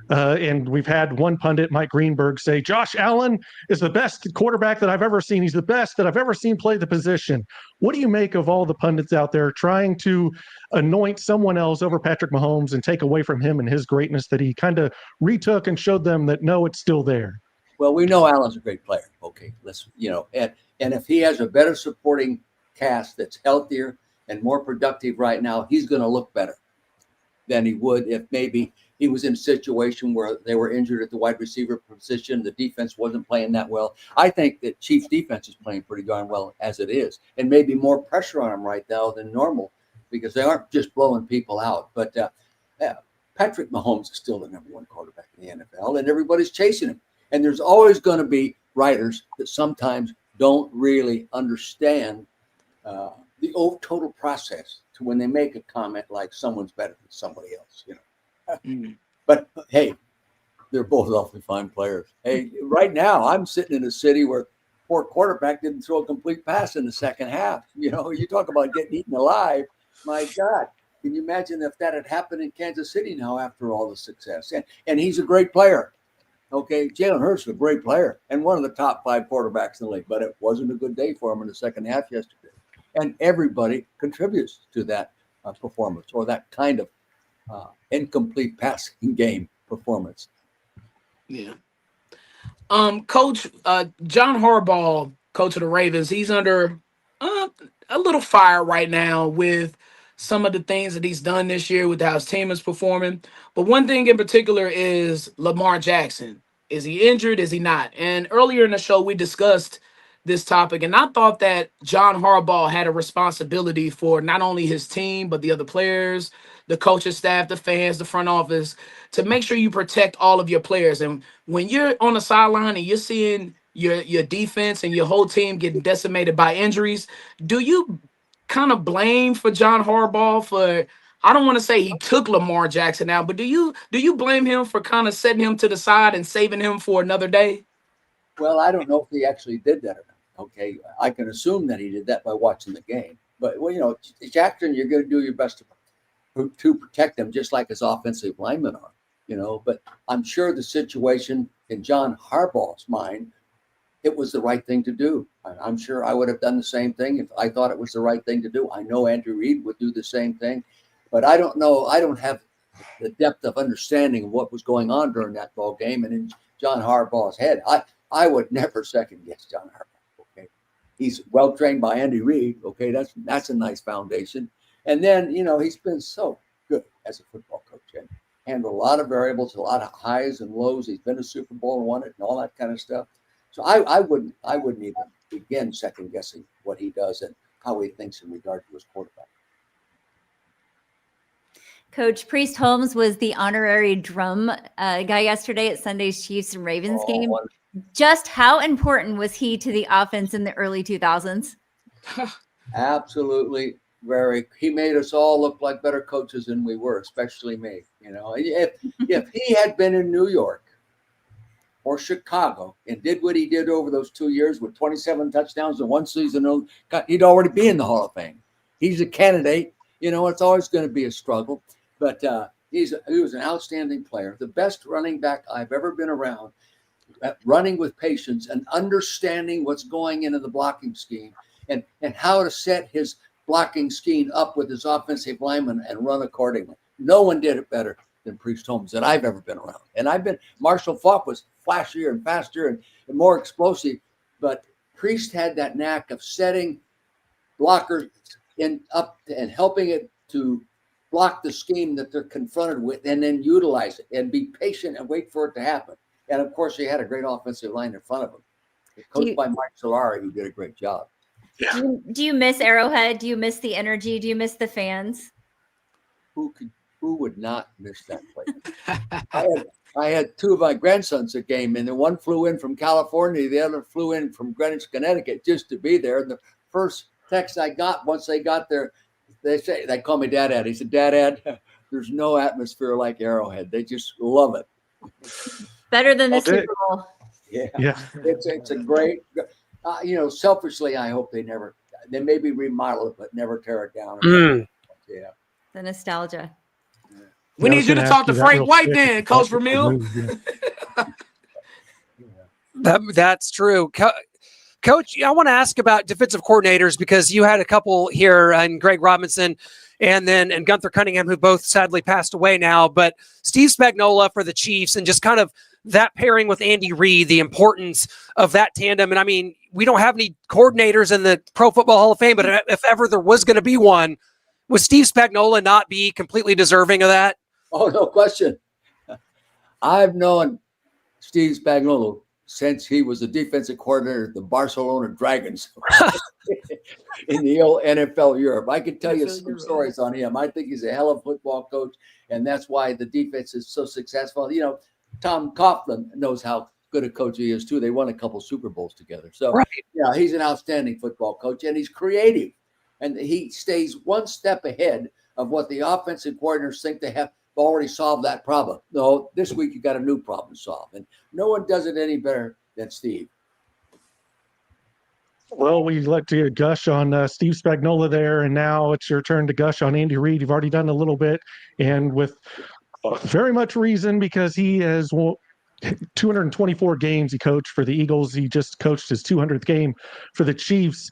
And we've had one pundit, Mike Greenberg, say Josh Allen is the best quarterback that I've ever seen. He's the best that I've ever seen play the position. What do you make of all the pundits out there trying to anoint someone else over Patrick Mahomes and take away from him and his greatness that he kind of retook and showed them that, no, it's still there? Well, we know Allen's a great player. Okay, let's, and if he has a better supporting cast that's healthier and more productive right now, he's going to look better than he would if maybe he was in a situation where they were injured at the wide receiver position. The defense wasn't playing that well. I think that Chiefs defense is playing pretty darn well as it is, and maybe more pressure on them right now than normal because they aren't just blowing people out. But Patrick Mahomes is still the number one quarterback in the NFL, and everybody's chasing him. And there's always going to be writers that sometimes don't really understand the total process to when they make a comment like someone's better than somebody else, But hey, they're both awfully fine players. Hey, right now I'm sitting in a city where poor quarterback didn't throw a complete pass in the second half. You talk about getting eaten alive. My God, Can you imagine if that had happened in Kansas City now after all the success? And he's a great player. Okay, Jalen Hurts is a great player and one of the top 5 quarterbacks in the league, but it wasn't a good day for him in the second half yesterday. And everybody contributes to that performance or that kind of incomplete passing game performance. Yeah. Coach John Harbaugh, coach of the Ravens, he's under a little fire right now with some of the things that he's done this year with how his team is performing. But one thing in particular is Lamar Jackson. Is he injured? Is he not? And earlier in the show, we discussed this topic, and I thought that John Harbaugh had a responsibility for not only his team, but the other players, the coaching staff, the fans, the front office, to make sure you protect all of your players. And when you're on the sideline and you're seeing your defense and your whole team getting decimated by injuries, do you kind of blame for John Harbaugh for, I don't want to say he took Lamar Jackson out, but do you blame him for kind of setting him to the side and saving him for another day? Well, I don't know if he actually did that or not. Okay, I can assume that he did that by watching the game. But, well, Jackson, you're going to do your best to protect him, just like his offensive linemen are, But I'm sure the situation in John Harbaugh's mind, it was the right thing to do. I'm sure I would have done the same thing if I thought it was the right thing to do. I know Andrew Reid would do the same thing. But I don't know. I don't have the depth of understanding of what was going on during that ball game and in John Harbaugh's head. I would never second guess John Harbaugh. Okay, he's well trained by Andy Reid. Okay, that's a nice foundation. And then he's been so good as a football coach and handled a lot of variables, a lot of highs and lows. He's been to Super Bowl and won it and all that kind of stuff. So I wouldn't even begin second guessing what he does and how he thinks in regard to his quarterback. Coach Priest Holmes was the honorary drum guy yesterday at Sunday's Chiefs and Ravens game. Wonderful. Just how important was he to the offense in the early 2000s? Absolutely. He made us all look like better coaches than we were, especially me. If he had been in New York or Chicago and did what he did over those 2 years with 27 touchdowns in one season, he'd already be in the Hall of Fame. He's a candidate. It's always going to be a struggle, but he was an outstanding player, the best running back I've ever been around, running with patience and understanding what's going into the blocking scheme and how to set his blocking scheme up with his offensive lineman and run accordingly. No one did it better than Priest Holmes that I've ever been around. And Marshall Faulk was flashier and faster and more explosive, but Priest had that knack of setting blockers up and helping it to block the scheme that they're confronted with and then utilize it and be patient and wait for it to happen. And of course, he had a great offensive line in front of him, coached by Mike Solari, who did a great job. Yeah. Do you miss Arrowhead? Do you miss the energy? Do you miss the fans? Who would not miss that place? I had two of my grandsons at game, and the one flew in from California, the other flew in from Greenwich, Connecticut, just to be there. And the first text I got once they got there, they call me Dad. He said, Dad, there's no atmosphere like Arrowhead. They just love it. Better than the Super Bowl. Yeah. It's a great. Selfishly, I hope they maybe remodel it, but never tear it down. Yeah. The nostalgia. We need you to talk to Frank White then, Coach Vermeil. That's true. Coach, I want to ask about defensive coordinators because you had a couple here, and Greg Robinson and Gunther Cunningham, who both sadly passed away now. But Steve Spagnuolo for the Chiefs, and just kind of that pairing with Andy Reid, the importance of that tandem. And I mean, we don't have any coordinators in the Pro Football Hall of Fame, but if ever there was going to be one, would Steve Spagnuolo not be completely deserving of that? Oh, no question. I've known Steve Spagnuolo since he was the defensive coordinator of the Barcelona Dragons in the old NFL Europe. I can tell you some stories on him. I think he's a hell of a football coach, and that's why the defense is so successful. Tom Coughlin knows how good a coach he is, too. They won a couple Super Bowls together. So, right. Yeah, he's an outstanding football coach, and he's creative. And he stays one step ahead of what the offensive coordinators think they have already solved that problem. No, this week you got a new problem to solve. And no one does it any better than Steve. Well, we let you gush on Steve Spagnuolo there, and now it's your turn to gush on Andy Reid. You've already done a little bit, and with very much reason, because he has 224 games he coached for the Eagles. He just coached his 200th game for the Chiefs.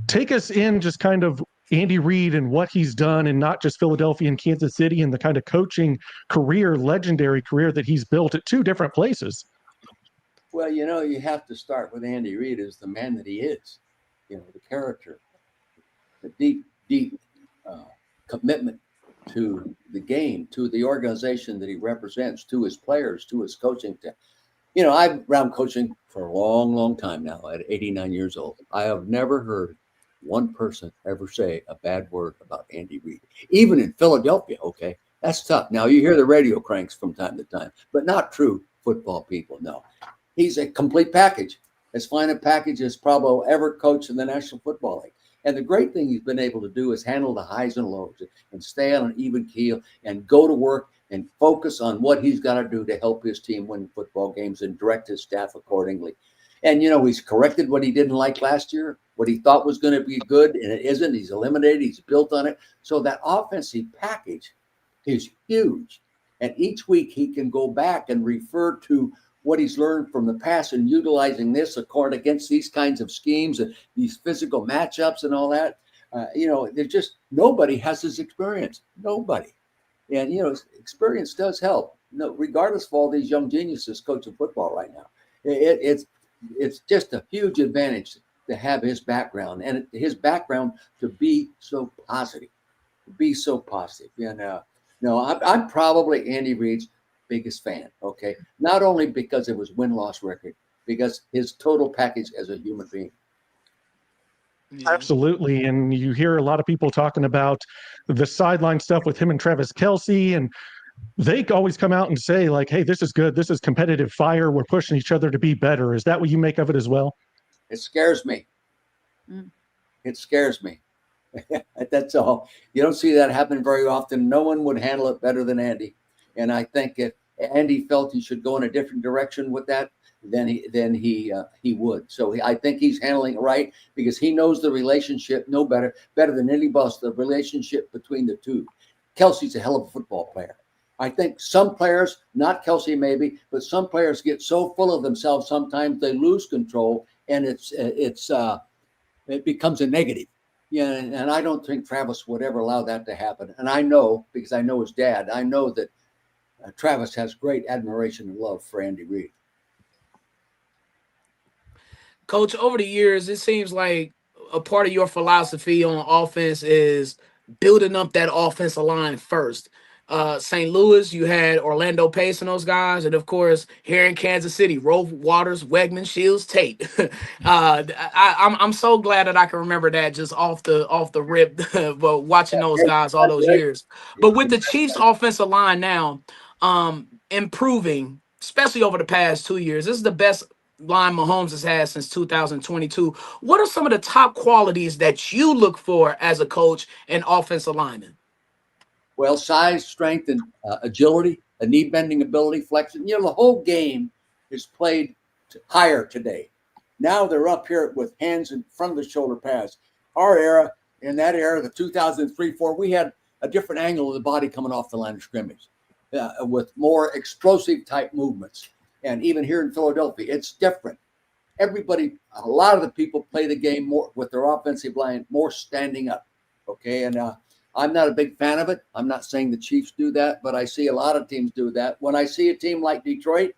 Take us in just kind of Andy Reid and what he's done, and not just Philadelphia and Kansas City, and the kind of coaching career, legendary career that he's built at two different places. Well, you have to start with Andy Reid as the man that he is. The character, the deep commitment to the game, to the organization that he represents, to his players, to his coaching. I've around coaching for a long, long time now at 89 years old. I have never heard one person ever say a bad word about Andy Reid, even in Philadelphia. Okay, that's tough. Now you hear the radio cranks from time to time, but not true football people. No, he's a complete package, as fine a package as probably ever coached in the National Football League. And the great thing he's been able to do is handle the highs and lows and stay on an even keel and go to work and focus on what he's got to do to help his team win football games and direct his staff accordingly. And, he's corrected what he didn't like last year, what he thought was going to be good, and it isn't. He's eliminated. He's built on it. So that offensive package is huge. And each week he can go back and refer to what he's learned from the past and utilizing this against these kinds of schemes and these physical matchups and all that. There's just nobody has his experience. Nobody. And, experience does help. Regardless of all these young geniuses coaching football right now, it's just a huge advantage to have his background and his background to be so positive. And I'm probably Andy Reid's biggest fan. Okay, not only because it was win-loss record, because his total package as a human being. Absolutely. And you hear a lot of people talking about the sideline stuff with him and Travis Kelce, and they always come out and say, like, hey, this is good. This is competitive fire. We're pushing each other to be better. Is that what you make of it as well? It scares me. It scares me. That's all. You don't see that happen very often. No one would handle it better than Andy. And I think if Andy felt he should go in a different direction with that, then he would. So I think he's handling it right, because he knows the relationship better than anybody else, the relationship between the two. Kelce's a hell of a football player. I think some players, not Kelce maybe, but some players get so full of themselves sometimes they lose control, and it becomes a negative. Yeah, and I don't think Travis would ever allow that to happen. And I know, because I know his dad, I know that Travis has great admiration and love for Andy Reid. Coach, over the years, it seems like a part of your philosophy on offense is building up that offensive line first. St. Louis, you had Orlando Pace and those guys, and of course here in Kansas City, Rove, Waters, Wegman, Shields, Tate. I'm so glad that I can remember that just off the rip, but watching those guys all those years. But with the Chiefs' offensive line now, improving, especially over the past 2 years, this is the best line Mahomes has had since 2022. What are some of the top qualities that you look for as a coach and offensive lineman? Well, size, strength, and agility, a knee bending ability, flexion. The whole game is played higher today. Now they're up here with hands in front of the shoulder pads. In that era, the 2003-4, we had a different angle of the body coming off the line of scrimmage with more explosive type movements. And even here in Philadelphia, it's different. A lot of the people play the game more with their offensive line, more standing up. Okay, and I'm not a big fan of it. I'm not saying the Chiefs do that, but I see a lot of teams do that. When I see a team like Detroit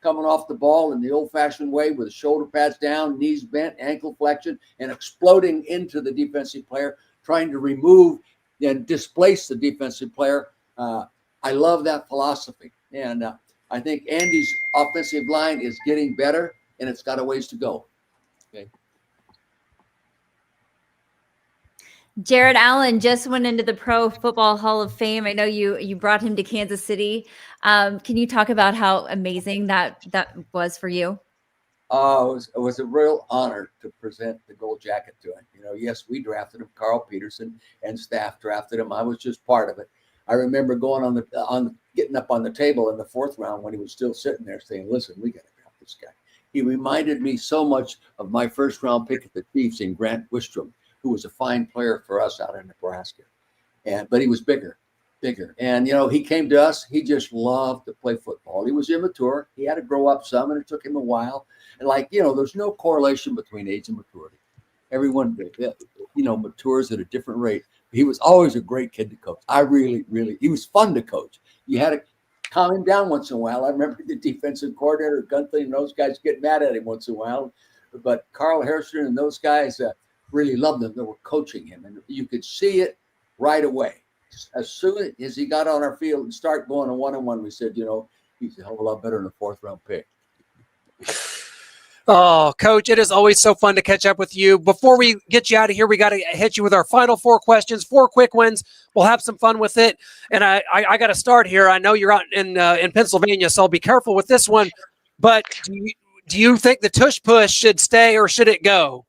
coming off the ball in the old-fashioned way with shoulder pads down, knees bent, ankle flexion, and exploding into the defensive player, trying to remove and displace the defensive player, I love that philosophy. And I think Andy's offensive line is getting better, and it's got a ways to go. Okay. Jared Allen just went into the Pro Football Hall of Fame. I know you brought him to Kansas City. Can you talk about how amazing that was for you? It was a real honor to present the gold jacket to him. Yes, we drafted him. Carl Peterson and staff drafted him. I was just part of it. I remember going getting up on the table in the fourth round when he was still sitting there saying, "Listen, we got to draft this guy." He reminded me so much of my first round pick at the Chiefs in Grant Wistrom, who was a fine player for us out in Nebraska. But he was bigger. And, he came to us. He just loved to play football. He was immature. He had to grow up some, and it took him a while. And there's no correlation between age and maturity. Everyone, matures at a different rate. He was always a great kid to coach. He was fun to coach. You had to calm him down once in a while. I remember the defensive coordinator, Gunther, and those guys get mad at him once in a while. But Carl Harrison and those guys really loved him. They were coaching him, and you could see it right away. As soon as he got on our field and started going a one-on-one, we said, he's a hell of a lot better than a fourth-round pick. Oh, Coach, it is always so fun to catch up with you. Before we get you out of here, we got to hit you with our final 4 questions, 4 quick ones. We'll have some fun with it. And I got to start here. I know you're out in Pennsylvania, so I'll be careful with this one. But do you think the tush push should stay or should it go?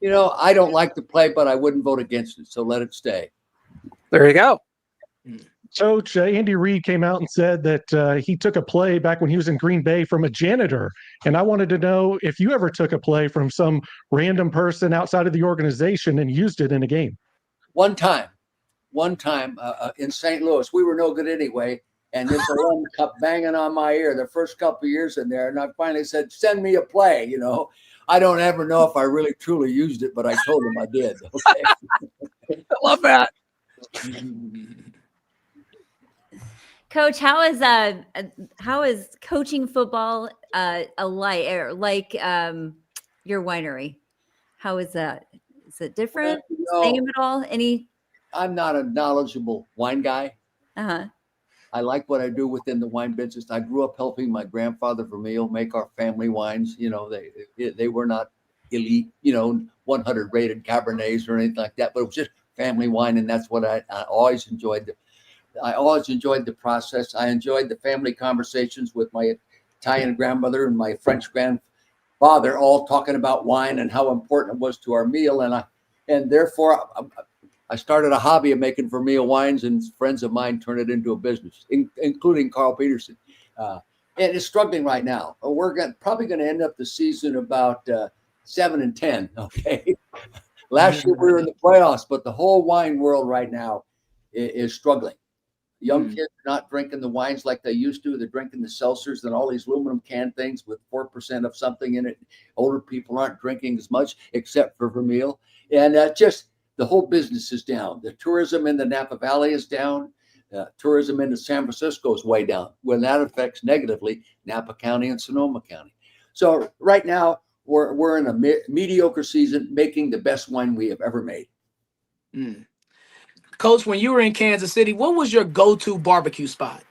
I don't like the play, but I wouldn't vote against it, so let it stay. There you go. Coach, Andy Reid came out and said that he took a play back when he was in Green Bay from a janitor. And I wanted to know if you ever took a play from some random person outside of the organization and used it in a game. One time in St. Louis, we were no good anyway. And this alum kept banging on my ear the first couple of years in there. And I finally said, send me a play, I don't ever know if I really truly used it, but I told him I did. Okay? I love that. Coach, how is coaching football like your winery? How is that? Is it different? Same at all? I'm not a knowledgeable wine guy. Uh-huh. I like what I do within the wine business. I grew up helping my grandfather Vermeil make our family wines. They were not elite, 100 rated Cabernets or anything like that, but it was just family wine, and that's what I always enjoyed. I always enjoyed the process. I enjoyed the family conversations with my Italian grandmother and my French grandfather, all talking about wine and how important it was to our meal. And therefore, I started a hobby of making Vermeil wines, and friends of mine turned it into a business, including Carl Peterson. And it's struggling right now. We're probably going to end up the season about 7-10. Okay. Last year we were in the playoffs, but the whole wine world right now is struggling. Young kids are not drinking the wines like they used to. They're drinking the seltzers and all these aluminum can things with 4% of something in it. Older people aren't drinking as much, except for Vermeil. And just the whole business is down. The tourism in the Napa Valley is down. Tourism into San Francisco is way down. When that affects negatively Napa County and Sonoma County. So right now we're in a mediocre season, making the best wine we have ever made. Coach, when you were in Kansas City, what was your go-to barbecue spot?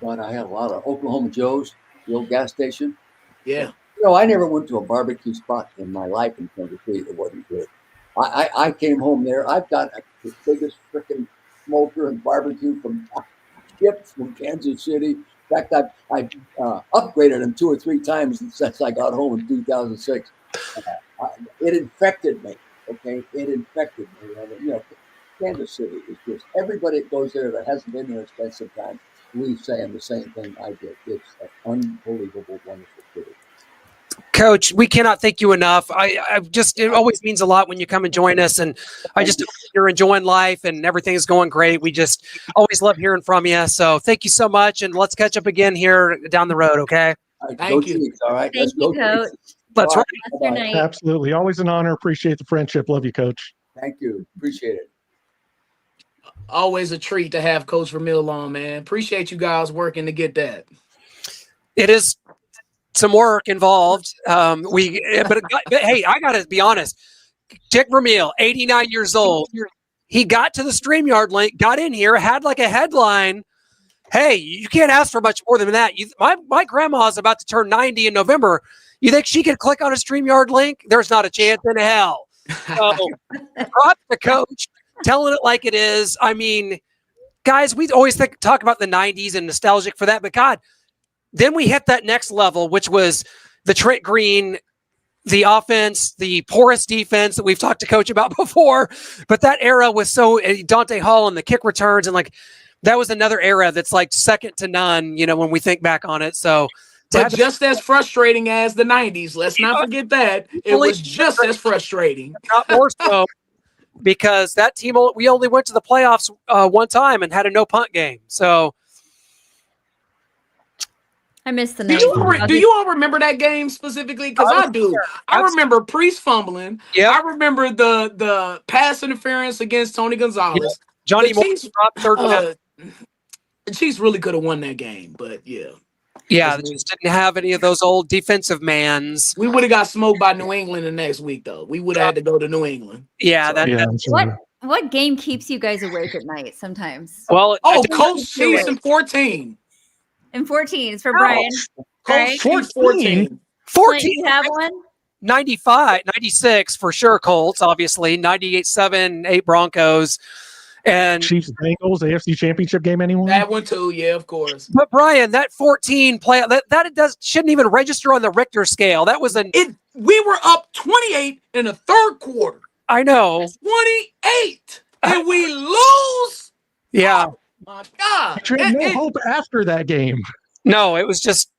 But I had a lot of Oklahoma Joe's, the old gas station. Yeah. I never went to a barbecue spot in my life in Kansas City that wasn't good. I came home there. I've got the biggest freaking smoker and barbecue from ships from Kansas City. In fact, I upgraded them 2 or 3 times since I got home in 2006. It infected me. Okay, it infected me. Kansas City is just, everybody that goes there that hasn't been there and spent some time leaves saying the same thing I did. It's an unbelievable, wonderful city. Coach, we cannot thank you enough. It always means a lot when you come and join us, and I just you're enjoying life and everything is going great. We just always love hearing from you. So thank you so much, and let's catch up again here down the road. Okay. Thank you. Chiefs, all right. Thank you, Coach. That's right. Good night. Absolutely. Always an honor. Appreciate the friendship. Love you, Coach. Thank you. Appreciate it. Always a treat to have Coach Vermeil on, man. Appreciate you guys working to get that. It is some work involved. But hey, I got to be honest. Dick Vermeil, 89 years old. He got to the StreamYard link, got in here, had like a headline. Hey, you can't ask for much more than that. My grandma's about to turn 90 in November. You think she could click on a StreamYard link? There's not a chance in hell. So, props to Coach, telling it like it is. I mean, guys, we always talk about the 90s and nostalgic for that, but God, then we hit that next level, which was the Trent Green, the offense, the porous defense that we've talked to Coach about before. But that era was so Dante Hall and the kick returns, and like that was another era that's like second to none, when we think back on it. So but just as frustrating as the 90s. Let's not forget that. It was just as frustrating. Not more so, because that team, we only went to the playoffs one time and had a no-punt game. So I missed the Do you all remember that game specifically? Because I do. I remember Priest fumbling. Yep. I remember the pass interference against Tony Gonzalez. Yep. Johnny Moore dropped third down. The Chiefs really could have won that game, but yeah. Yeah, they just didn't have any of those old defensive mans. We would have got smoked by New England the next week, though. We would have had to go to New England. Yeah, What game keeps you guys awake at night sometimes? Well, Colts Chiefs in 14. In 14 is for Brian. Colts Chiefs 14. 14. You have one? 95, 96 for sure. Colts, obviously 98-7, 8 Broncos, and Chiefs Bengals AFC Championship game. Anyone? That one too, yeah, of course. But Brian, that 14 play that shouldn't even register on the Richter scale. That was we were up 28 in the third quarter. I know 28, and we lose. Yeah. Oh, my God. You had no hope after that game. No, it was just,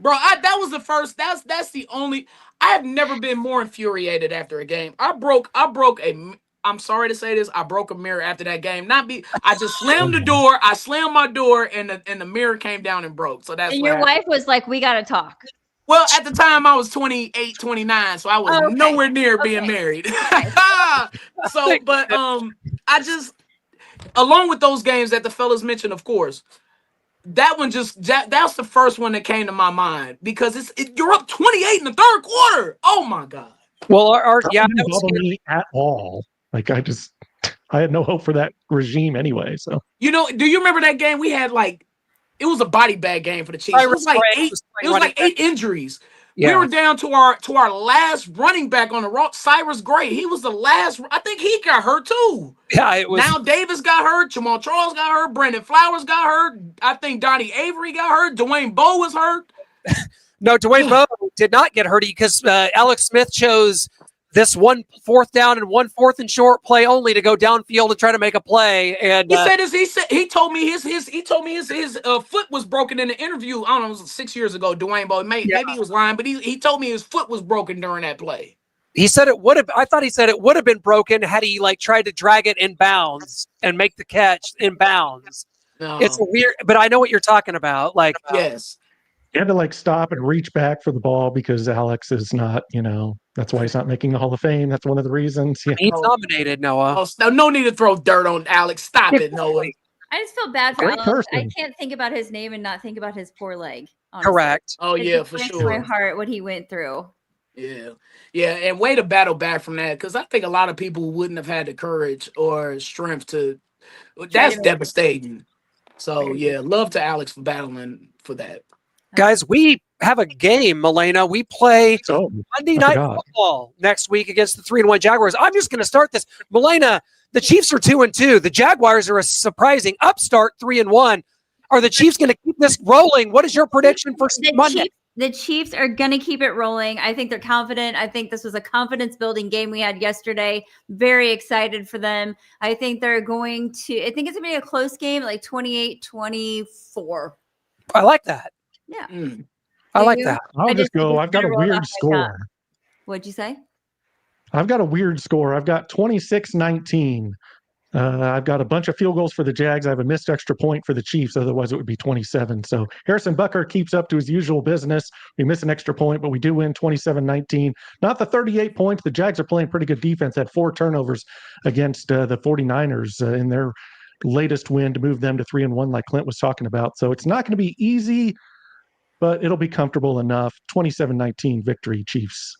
bro. That was the first. That's the only. I have never been more infuriated after a game. I broke a. I'm sorry to say this. I broke a mirror after that game. I just slammed the door. I slammed my door, and the mirror came down and broke. So that's. And your wife was like, "We got to talk." Well, at the time I was 28, 29, so I was nowhere near being married. So, but I just, along with those games that the fellas mentioned, of course, that one that's the first one that came to my mind because you're up 28 in the third quarter. Oh my God. Well, that didn't bother me at all. Like I had no hope for that regime anyway. So do you remember that game? We had it was a body bag game for the Chiefs. It was like 8 injuries. Yeah. We were down to our last running back on the rock, Cyrus Gray. He was the last. I think he got hurt too. Yeah, it was. Now Davis got hurt. Jamal Charles got hurt. Brandon Flowers got hurt. I think Donnie Avery got hurt. Dwayne Bowe was hurt. No, Dwayne Bowe did not get hurt because Alex Smith chose this 1 4th down and 1 4th and short play only to go downfield and try to make a play. And he told me his foot was broken in the interview. I don't know, it was 6 years ago. Dwayne Bowe, maybe he was lying, but he told me his foot was broken during that play. He said it would have. I thought he said it would have been broken had he tried to drag it in bounds and make the catch in bounds. No. It's weird, but I know what you're talking about. Yes. He had to stop and reach back for the ball because Alex is not, that's why he's not making the Hall of Fame. That's one of the reasons. Yeah. He's nominated, Noah. Oh, no need to throw dirt on Alex. Stop it, Noah. I just feel bad for Alex. I can't think about his name and not think about his poor leg. Honestly. Correct. Oh, yeah, for sure. My heart, what he went through. Yeah. Yeah, and way to battle back from that because I think a lot of people wouldn't have had the courage or strength to. That's devastating. So, yeah, love to Alex for battling for that. Guys, we have a game, Milena. We play Monday Night Football next week against the 3-1 Jaguars. I'm just going to start this. Milena, the Chiefs are 2-2. The Jaguars are a surprising upstart 3-1. Are the Chiefs going to keep this rolling? What is your prediction for Monday? The Chiefs are going to keep it rolling. I think they're confident. I think this was a confidence-building game we had yesterday. Very excited for them. I think they're going to – I think it's going to be a close game, 28-24. I like that. Yeah. I like that. I'll just go. I've got a weird score. What'd you say? I've got a weird score. I've got 26-19. I've got a bunch of field goals for the Jags. I have a missed extra point for the Chiefs. Otherwise, it would be 27. So Harrison Butker keeps up to his usual business. We miss an extra point, but we do win 27-19. Not the 38 points. The Jags are playing pretty good defense. Had 4 turnovers against the 49ers in their latest win to move them to 3-1 like Clint was talking about. So it's not going to be easy, but it'll be comfortable enough. 27-19 victory, Chiefs.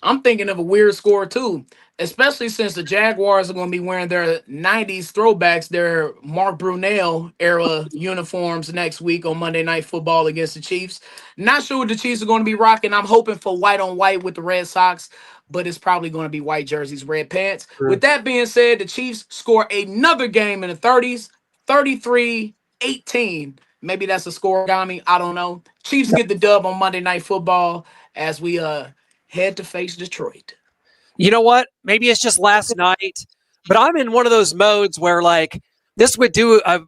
I'm thinking of a weird score too, especially since the Jaguars are going to be wearing their 90s throwbacks, their Mark Brunell era uniforms next week on Monday Night Football against the Chiefs. Not sure what the Chiefs are going to be rocking. I'm hoping for white on white with the Red Sox, but it's probably going to be white jerseys, red pants. Sure. With that being said, the Chiefs score another game in the 30s, 33-18. Maybe that's a scoregami. I don't know. Chiefs get the dub on Monday Night Football as we head to face Detroit. You know what? Maybe it's just last night, but I'm in one of those modes where this would do a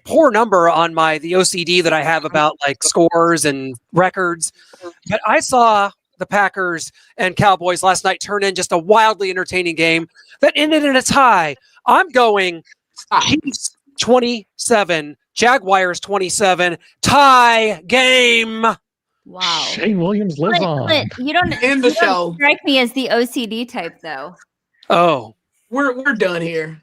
poor number on the OCD that I have about like scores and records. But I saw the Packers and Cowboys last night turn in just a wildly entertaining game that ended in a tie. I'm going Chiefs 27, Jaguars 27, tie game. Wow. Shane Williams lives on. You don't strike me as the OCD type, though. Oh, we're done here.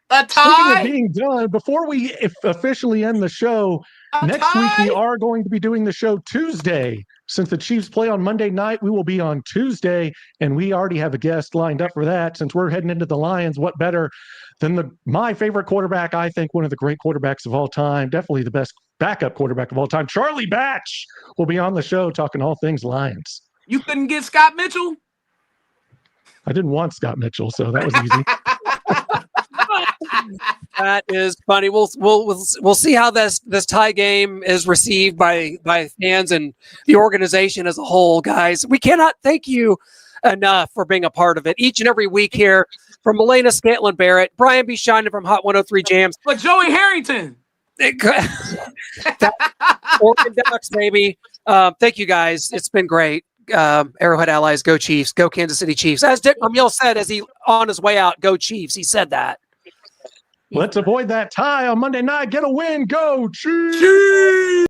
A Speaking tie. of being done, before we officially end the show, next week we are going to be doing the show Tuesday. Since the Chiefs play on Monday night, we will be on Tuesday, and we already have a guest lined up for that. Since we're heading into the Lions, what better than my favorite quarterback, I think one of the great quarterbacks of all time, definitely the best backup quarterback of all time, Charlie Batch, will be on the show talking all things Lions. You couldn't get Scott Mitchell? I didn't want Scott Mitchell, so that was easy. that is funny. We'll see how this tie game is received by fans and the organization as a whole, guys. We cannot thank you enough for being a part of it each and every week here. From Elena Scantlin Barrett, Brian B. Shinan from Hot 103 Jams. But Joey Harrington. Oregon Ducks, baby. Thank you, guys. It's been great. Arrowhead Allies, go Chiefs, go Kansas City Chiefs. As Dick Vermeil said, as he on his way out, go Chiefs. He said that. Let's avoid that tie on Monday night. Get a win. Go Chiefs!